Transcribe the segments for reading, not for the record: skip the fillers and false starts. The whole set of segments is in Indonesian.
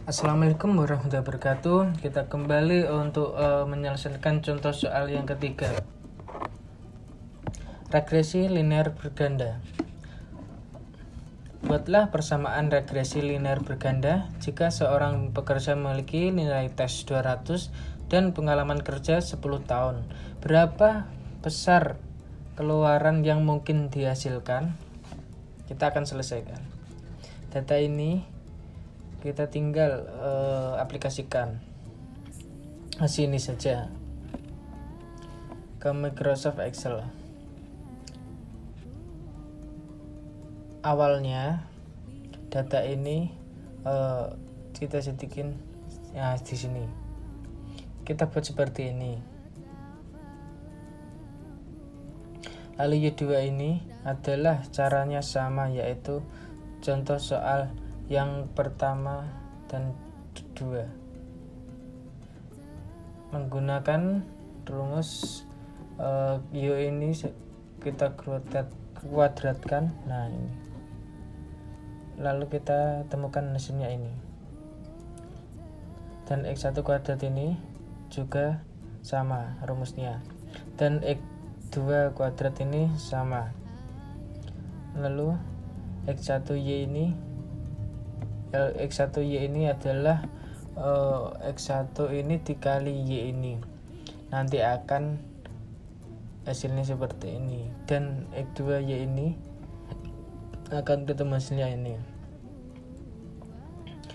Assalamualaikum warahmatullahi wabarakatuh. Kita kembali untuk menyelesaikan contoh soal yang ketiga. Regresi linear berganda. Buatlah persamaan regresi linear berganda jika seorang pekerja memiliki nilai tes 200 dan pengalaman kerja 10 tahun. Berapa besar keluaran yang mungkin dihasilkan? Kita akan selesaikan. Data ini kita tinggal aplikasikan sini saja ke Microsoft Excel. Awalnya data ini kita setikin di sini. Kita buat seperti ini. Lalu Y2 ini adalah caranya sama, yaitu contoh soal yang pertama dan kedua. Menggunakan rumus Y ini kita kuadratkan. Nah, ini. Lalu kita temukan hasilnya ini. Dan X1 kuadrat ini juga sama rumusnya. Dan X2 kuadrat ini sama. Lalu X1Y ini adalah X1 ini dikali Y ini. Nanti akan hasilnya seperti ini. Dan X2Y ini akan ketemu hasilnya ini.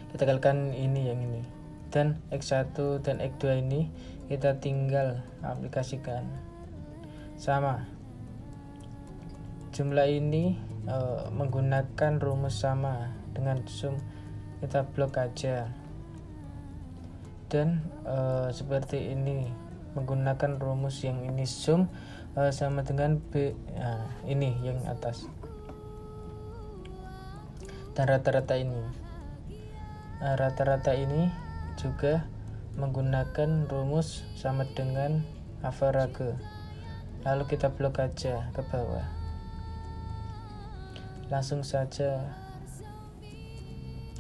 Kita kalikan ini yang ini. Dan X1 dan X2 ini kita tinggal aplikasikan. Sama. Jumlah ini menggunakan rumus sama dengan sum, kita blok aja. Dan seperti ini menggunakan rumus yang ini sum sama dengan B. Nah, ini yang atas. Dan rata-rata ini. Rata-rata ini juga menggunakan rumus sama dengan average. Lalu kita blok aja ke bawah. Langsung saja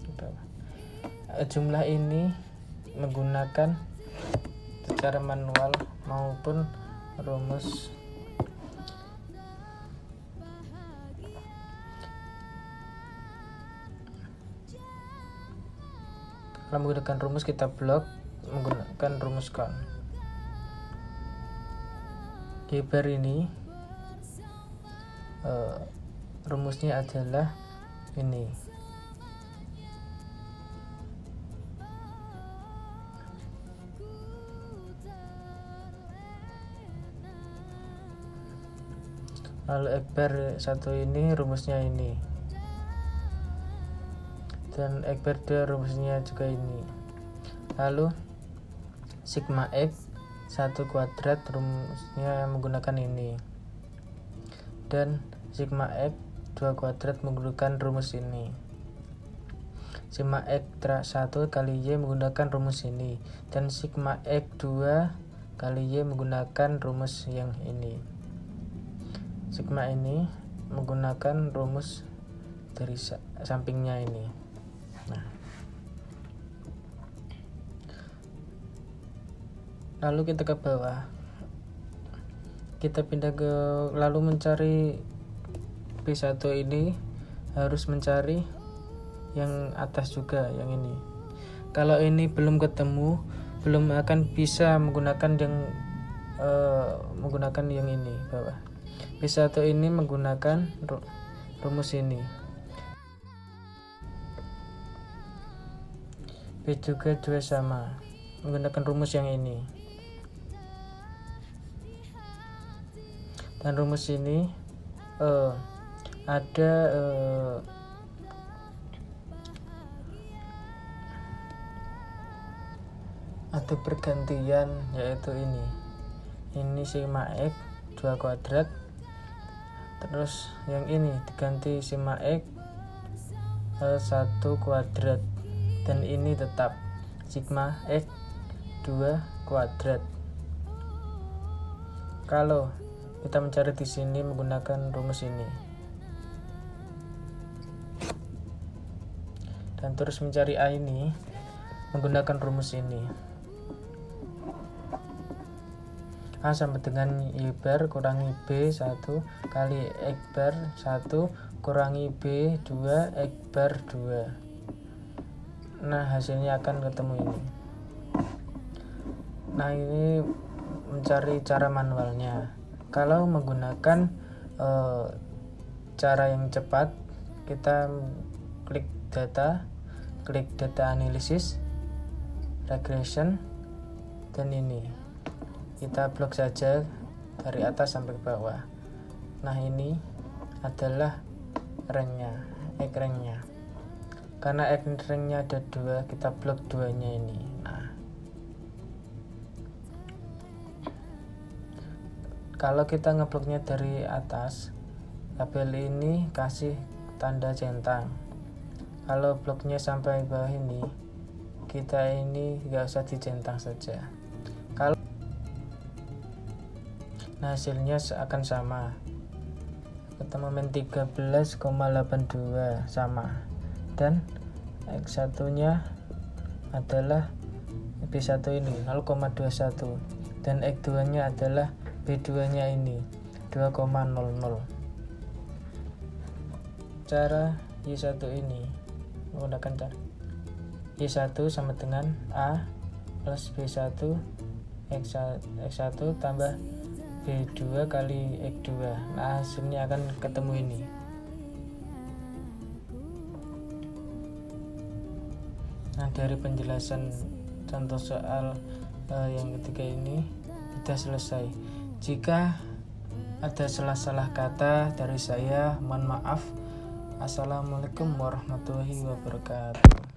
ke bawah. Jumlah ini menggunakan secara manual maupun rumus. Kalau menggunakan rumus kita blok menggunakan rumus count. Geber ini rumusnya adalah ini. Lalu Ekber 1 ini rumusnya ini. Dan Ekber 2 rumusnya juga ini. Lalu sigma X 1 kuadrat rumusnya menggunakan ini. Dan sigma X 2 kuadrat menggunakan rumus ini. Sigma X 1 kali Y menggunakan rumus ini. Dan sigma X 2 kali Y menggunakan rumus yang ini. Sigma ini menggunakan rumus dari sampingnya ini. Nah, lalu kita ke bawah, kita pindah ke lalu mencari P1 ini harus mencari yang atas juga, yang ini. Kalau ini belum ketemu, belum akan bisa menggunakan yang ini bawah. P1 ini menggunakan rumus ini. B juga 2 sama, menggunakan rumus yang ini. Dan rumus ini ada pergantian, yaitu ini sigma X 2 kuadrat, terus yang ini diganti sigma X 1 kuadrat, dan ini tetap sigma X 2 kuadrat. Kalau kita mencari di sini menggunakan rumus ini. Dan terus mencari A ini menggunakan rumus ini. A sama dengan Y bar kurangi B1 kali X bar 1 kurangi B2 X bar 2. Nah, hasilnya akan ketemu ini. Nah, ini mencari cara manualnya. Kalau menggunakan cara yang cepat, kita klik data analisis, regression, dan ini kita blok saja dari atas sampai ke bawah. Nah, ini adalah ranknya, X ranknya. Karena X ranknya ada 2, kita blok 2-nya ini. Nah, kalau kita ngebloknya dari atas, tabel ini kasih tanda centang. Kalau bloknya sampai bawah ini, kita ini nggak usah dicentang saja. Kalau hasilnya akan sama, ketemu min 13,82 sama, dan X1 nya adalah B1 ini 0,21, dan X2 nya adalah B2 nya ini 2,00. Cara Y1 ini menggunakan cara Y1 sama dengan A plus B1 X1 tambah B2 kali X2. Nah, hasilnya akan ketemu ini. Nah, dari penjelasan contoh soal yang ketiga ini sudah selesai. Jika ada salah-salah kata dari saya, mohon maaf. Assalamualaikum warahmatullahi wabarakatuh.